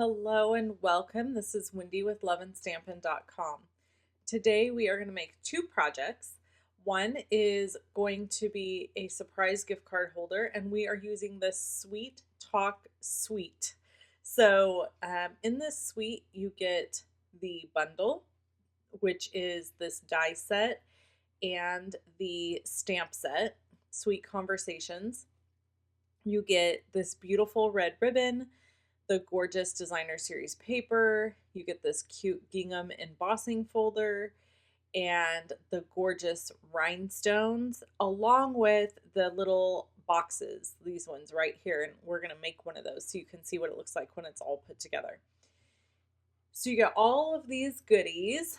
Hello and welcome. This is Wendy with LUVLY.com. Today we are going to make two projects. One is going to be a surprise gift card holder, and we are using the Sweet Talk Suite. So in this suite, you get the bundle, which is this die set, and the stamp set, Sweet Conversations. You get this beautiful red ribbon, the gorgeous designer series paper, you get this cute gingham embossing folder, and the gorgeous rhinestones, along with the little boxes, these ones right here. And we're going to make one of those so you can see what it looks like when it's all put together. So you get all of these goodies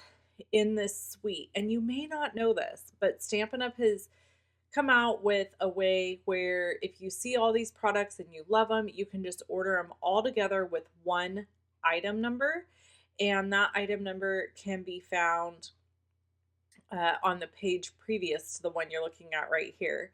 in this suite, and you may not know this, but Stampin' Up! Has come out with a way where if you see all these products and you love them, you can just order them all together with one item number, and that item number can be found on the page previous to the one you're looking at right here.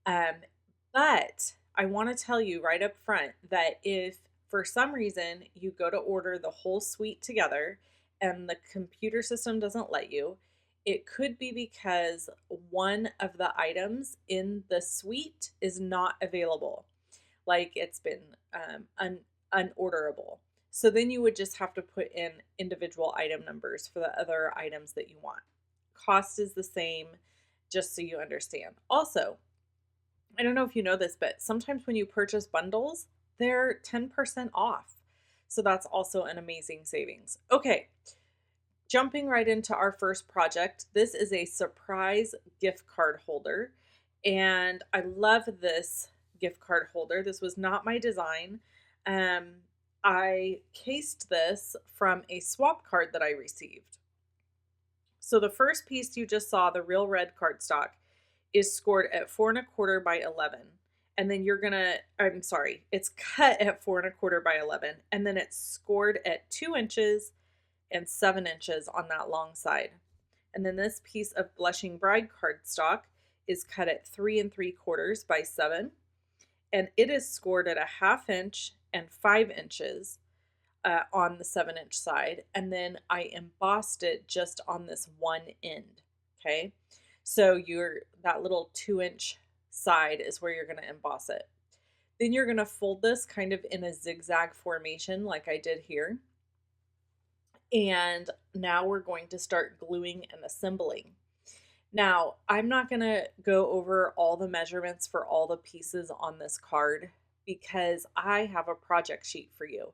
But I want to tell you right up front that if for some reason you go to order the whole suite together and the computer system doesn't let you, it could be because one of the items in the suite is not available, like it's been unorderable. So then you would just have to put in individual item numbers for the other items that you want. Cost is the same, just so you understand. Also, I don't know if you know this, but sometimes when you purchase bundles, they're 10% off. So that's also an amazing savings. Okay. Jumping right into our first project, this is a surprise gift card holder, and I love this gift card holder. This was not my design. I cased this from a swap card that I received. So the first piece you just saw, the real red cardstock, is scored at 4 1/4 by 11. And then it's cut at 4 1/4 by 11, and then it's scored at 2 inches and 7 inches on that long side. And then this piece of Blushing Bride cardstock is cut at 3 3/4 by 7, and it is scored at a 1/2 inch and 5 inches on the 7-inch side. And then I embossed it just on this one end. Okay, so that little 2-inch side is where you're going to emboss it. Then you're going to fold this kind of in a zigzag formation like I did here. And now we're going to start gluing and assembling. Now, I'm not going to go over all the measurements for all the pieces on this card because I have a project sheet for you.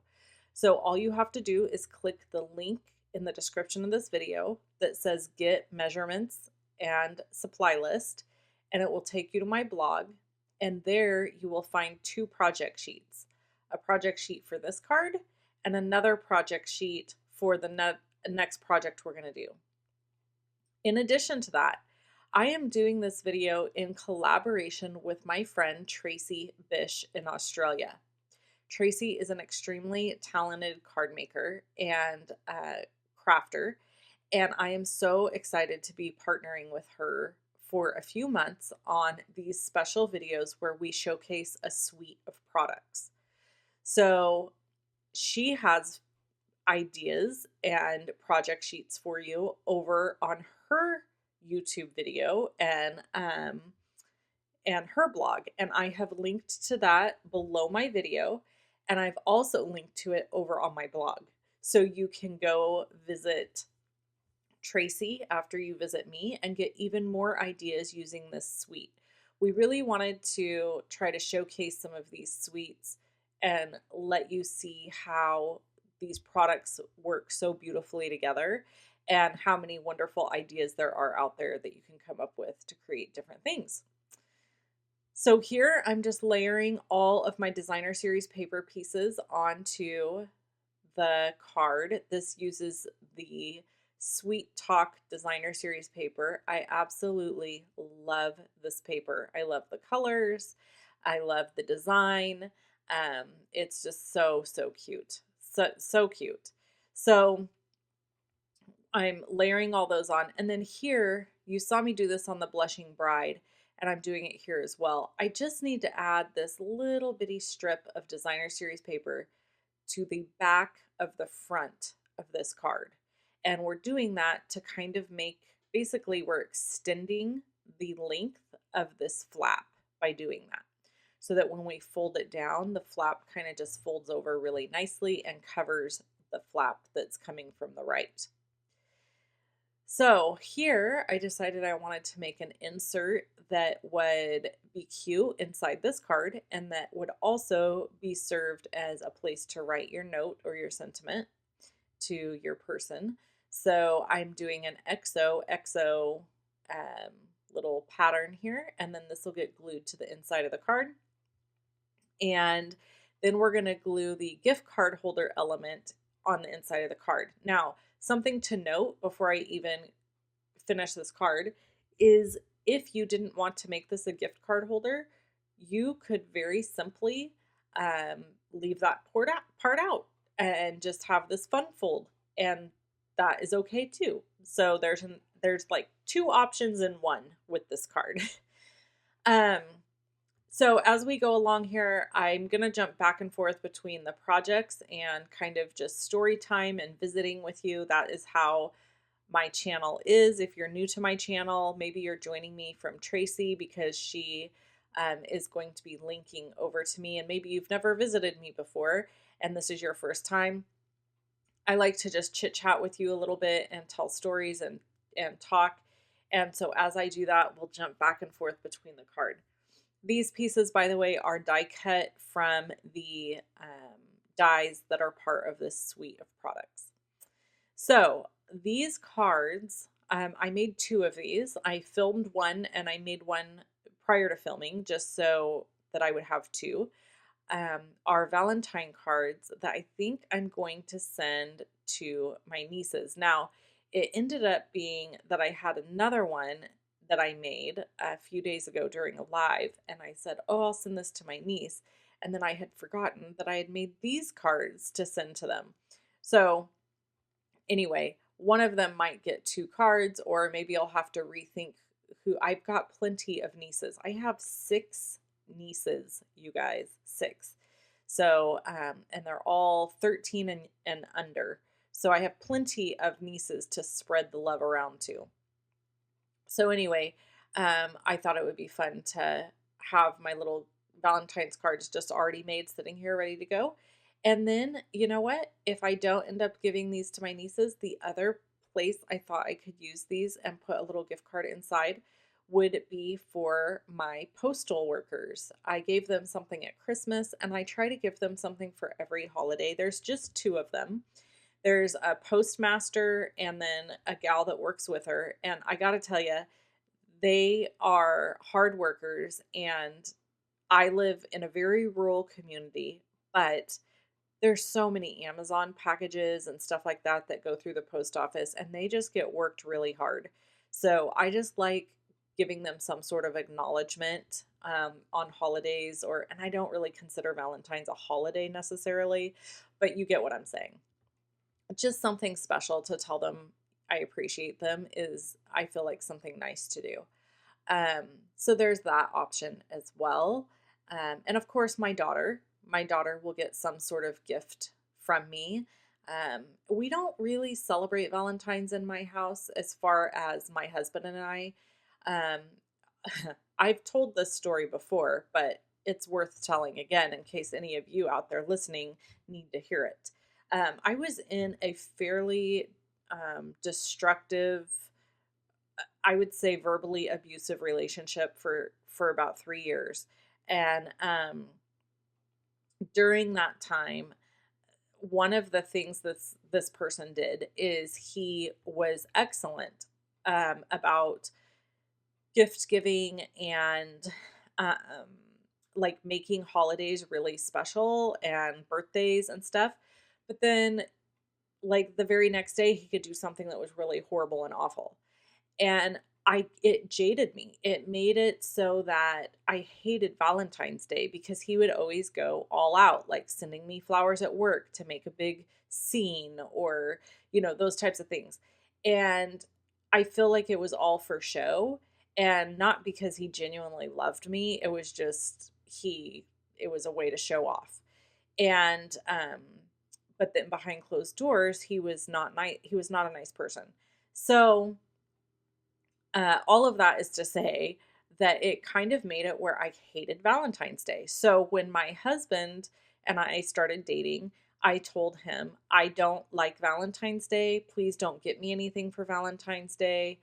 So all you have to do is click the link in the description of this video that says Get Measurements and Supply List, and it will take you to my blog. And there you will find two project sheets, a project sheet for this card and another project sheet for the next project we're going to do. In addition to that, I am doing this video in collaboration with my friend Tracy Bish in Australia. Tracy is an extremely talented card maker and crafter, and I am so excited to be partnering with her for a few months on these special videos where we showcase a suite of products. So she has ideas and project sheets for you over on her YouTube video and her blog, and I have linked to that below my video, and I've also linked to it over on my blog, so you can go visit Tracy after you visit me and get even more ideas using this suite. We really wanted to try to showcase some of these suites and let you see how these products work so beautifully together and how many wonderful ideas there are out there that you can come up with to create different things. So here I'm just layering all of my designer series paper pieces onto the card. This uses the Sweet Talk designer series paper. I absolutely love this paper. I love the colors. I love the design. It's just so cute. So cute. So I'm layering all those on. And then here, you saw me do this on the Blushing Bride, and I'm doing it here as well. I just need to add this little bitty strip of designer series paper to the back of the front of this card. And we're doing that to kind of make, basically we're extending the length of this flap by doing that. So that when we fold it down, the flap kind of just folds over really nicely and covers the flap that's coming from the right. So here I decided I wanted to make an insert that would be cute inside this card and that would also be served as a place to write your note or your sentiment to your person. So I'm doing an XOXO little pattern here, and then this will get glued to the inside of the card. And then we're going to glue the gift card holder element on the inside of the card. Now, something to note before I even finish this card is if you didn't want to make this a gift card holder, you could very simply leave that part out and just have this fun fold, and that is okay too. So there's like two options in one with this card. So as we go along here, I'm going to jump back and forth between the projects and kind of just story time and visiting with you. That is how my channel is. If you're new to my channel, maybe you're joining me from Tracy because she is going to be linking over to me, and maybe you've never visited me before and this is your first time. I like to just chit chat with you a little bit and tell stories and talk. And so as I do that, we'll jump back and forth between the card. These pieces, by the way, are die cut from the dies that are part of this suite of products. So these cards, I made two of these. I filmed one and I made one prior to filming just so that I would have two. Are Valentine cards that I think I'm going to send to my nieces. Now, it ended up being that I had another one that I made a few days ago during a live, and I said, oh, I'll send this to my niece. And then I had forgotten that I had made these cards to send to them. So anyway, one of them might get two cards, or maybe I'll have to rethink who. I've got plenty of nieces. I have 6 nieces, you guys, 6. So, and they're all 13 and under. So I have plenty of nieces to spread the love around to. So anyway, I thought it would be fun to have my little Valentine's cards just already made sitting here ready to go. And then, you know what? If I don't end up giving these to my nieces, the other place I thought I could use these and put a little gift card inside would be for my postal workers. I gave them something at Christmas, and I try to give them something for every holiday. There's just 2 of them. There's a postmaster and then a gal that works with her. And I got to tell you, they are hard workers, and I live in a very rural community, but there's so many Amazon packages and stuff like that that go through the post office, and they just get worked really hard. So I just like giving them some sort of acknowledgement on holidays, and I don't really consider Valentine's a holiday necessarily, but you get what I'm saying. Just something special to tell them I appreciate them is, I feel like, something nice to do. So there's that option as well. And of course, my daughter will get some sort of gift from me. We don't really celebrate Valentine's in my house as far as my husband and I. I've told this story before, but it's worth telling again in case any of you out there listening need to hear it. I was in a fairly destructive, I would say verbally abusive relationship for about 3 years. And during that time, one of the things this person did is he was excellent about gift giving and like making holidays really special and birthdays and stuff. But then, like, the very next day, he could do something that was really horrible and awful. And it jaded me. It made it so that I hated Valentine's Day because he would always go all out, like sending me flowers at work to make a big scene or, those types of things. And I feel like it was all for show and not because he genuinely loved me. It was just, it was a way to show off. And, but then behind closed doors, he was not nice. He was not a nice person. So all of that is to say that it kind of made it where I hated Valentine's Day. So when my husband and I started dating, I told him, I don't like Valentine's Day. Please don't get me anything for Valentine's Day.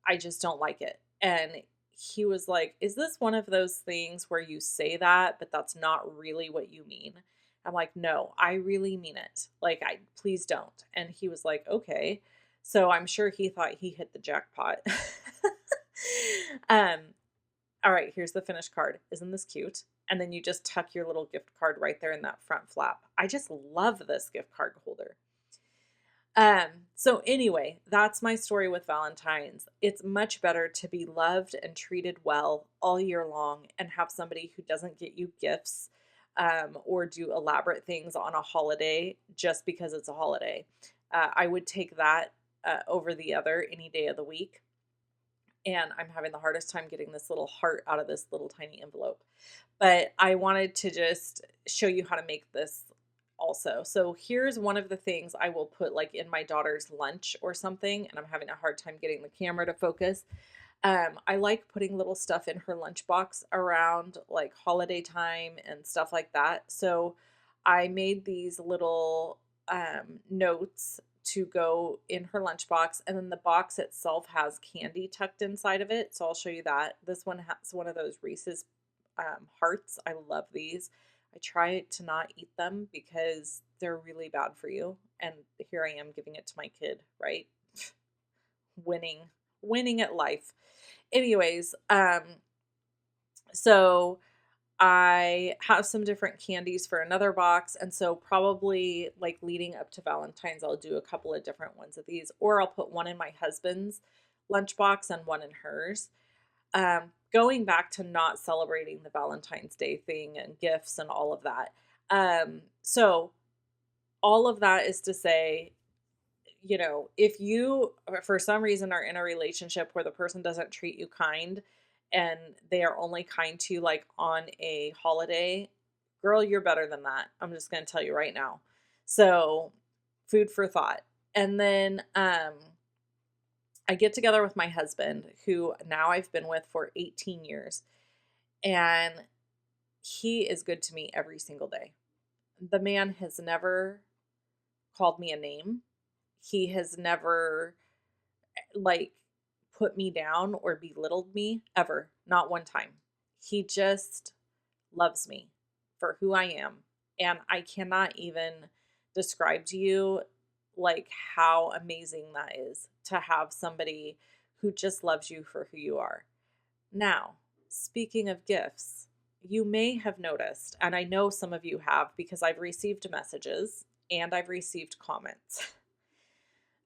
I just don't like it. And he was like, is this one of those things where you say that, but that's not really what you mean? I'm like, no, I really mean it. Like, please don't. And he was like, okay. So I'm sure he thought he hit the jackpot. um, all right, here's the finished card. Isn't this cute? And then you just tuck your little gift card right there in that front flap. I just love this gift card holder. So anyway, that's my story with Valentine's. It's much better to be loved and treated well all year long and have somebody who doesn't get you gifts, or do elaborate things on a holiday just because it's a holiday. I would take that over the other any day of the week. And I'm having the hardest time getting this little heart out of this little tiny envelope. But I wanted to just show you how to make this also. So here's one of the things I will put like in my daughter's lunch or something, and I'm having a hard time getting the camera to focus. I like putting little stuff in her lunchbox around like holiday time and stuff like that. So I made these little notes to go in her lunchbox, and then the box itself has candy tucked inside of it. So I'll show you that. This one has one of those Reese's hearts. I love these. I try to not eat them because they're really bad for you. And here I am giving it to my kid, right? winning at life. Anyways, so I have some different candies for another box. And so probably like leading up to Valentine's, I'll do a couple of different ones of these, or I'll put one in my husband's lunchbox and one in hers. Going back to not celebrating the Valentine's Day thing and gifts and all of that. So all of that is to say, you know, if you, for some reason, are in a relationship where the person doesn't treat you kind and they are only kind to you like on a holiday, girl, you're better than that. I'm just going to tell you right now. So food for thought. And then, I get together with my husband, who now I've been with for 18 years, and he is good to me every single day. The man has never called me a name. He has never like put me down or belittled me ever. Not one time. He just loves me for who I am. And I cannot even describe to you like how amazing that is to have somebody who just loves you for who you are. Now, speaking of gifts, you may have noticed, and I know some of you have because I've received messages and I've received comments,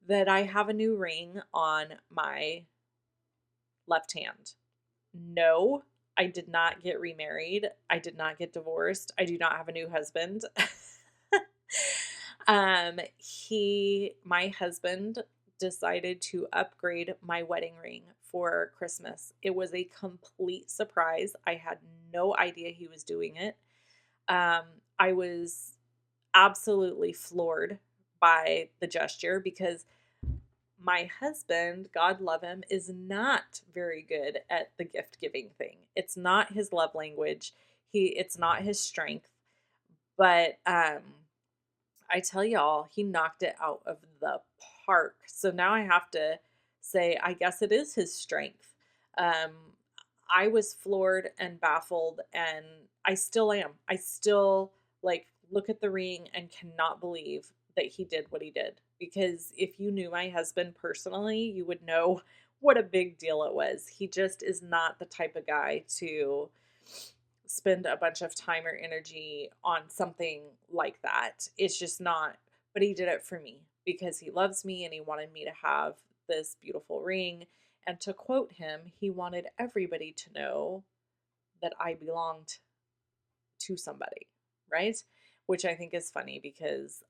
that I have a new ring on my left hand. No, I did not get remarried. I did not get divorced. I do not have a new husband. My husband decided to upgrade my wedding ring for Christmas. It was a complete surprise. I had no idea he was doing it. I was absolutely floored by the gesture because my husband, God love him, is not very good at the gift giving thing. It's not his love language. It's not his strength. But I tell y'all, he knocked it out of the park. So now I have to say, I guess it is his strength. I was floored and baffled, and I still am. I still like look at the ring and cannot believe that he did what he did. Because if you knew my husband personally, you would know what a big deal it was. He just is not the type of guy to spend a bunch of time or energy on something like that. It's just not, but he did it for me because he loves me and he wanted me to have this beautiful ring. And to quote him, he wanted everybody to know that I belonged to somebody, right? Which I think is funny because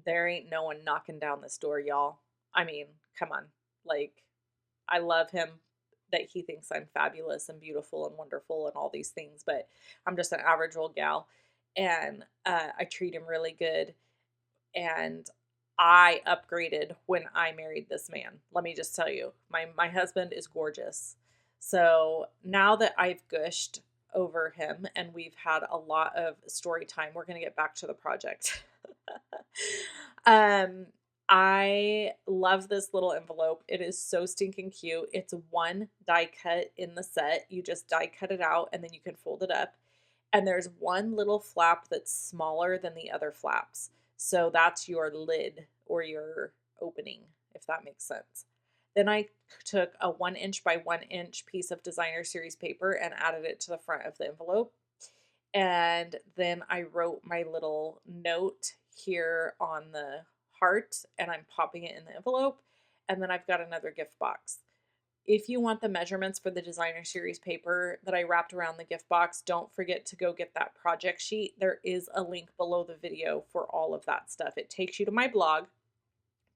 there ain't no one knocking down this door, y'all. I mean, come on. Like, I love him that he thinks I'm fabulous and beautiful and wonderful and all these things, but I'm just an average old gal. and I treat him really good. And I upgraded when I married this man. Let me just tell you, my husband is gorgeous. So now that I've gushed over him and we've had a lot of story time, we're going to get back to the project. um, I love this little envelope. It is so stinking cute. It's one die cut in the set. You just die cut it out and then you can fold it up. And there's one little flap that's smaller than the other flaps. So that's your lid or your opening, if that makes sense. Then I took a 1" by 1" piece of designer series paper and added it to the front of the envelope. And then I wrote my little note here on the heart and I'm popping it in the envelope. And then I've got another gift box. If you want the measurements for the designer series paper that I wrapped around the gift box, don't forget to go get that project sheet. There is a link below the video for all of that stuff. It takes you to my blog,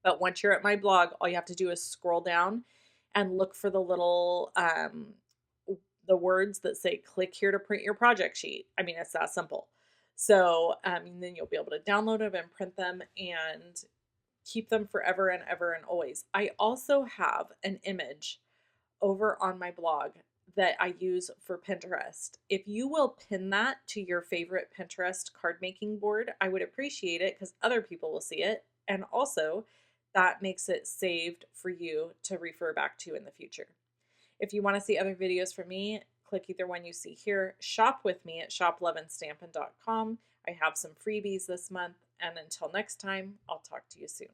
but once you're at my blog, all you have to do is scroll down and look for the little the words that say click here to print your project sheet. I mean, it's that simple. So and then you'll be able to download them and print them and keep them forever and ever and always. I also have an image over on my blog that I use for Pinterest. If you will pin that to your favorite Pinterest card making board, I would appreciate it because other people will see it. And also, that makes it saved for you to refer back to in the future. If you want to see other videos from me, click either one you see here. Shop with me at shoploveandstampin.com. I have some freebies this month. And until next time, I'll talk to you soon.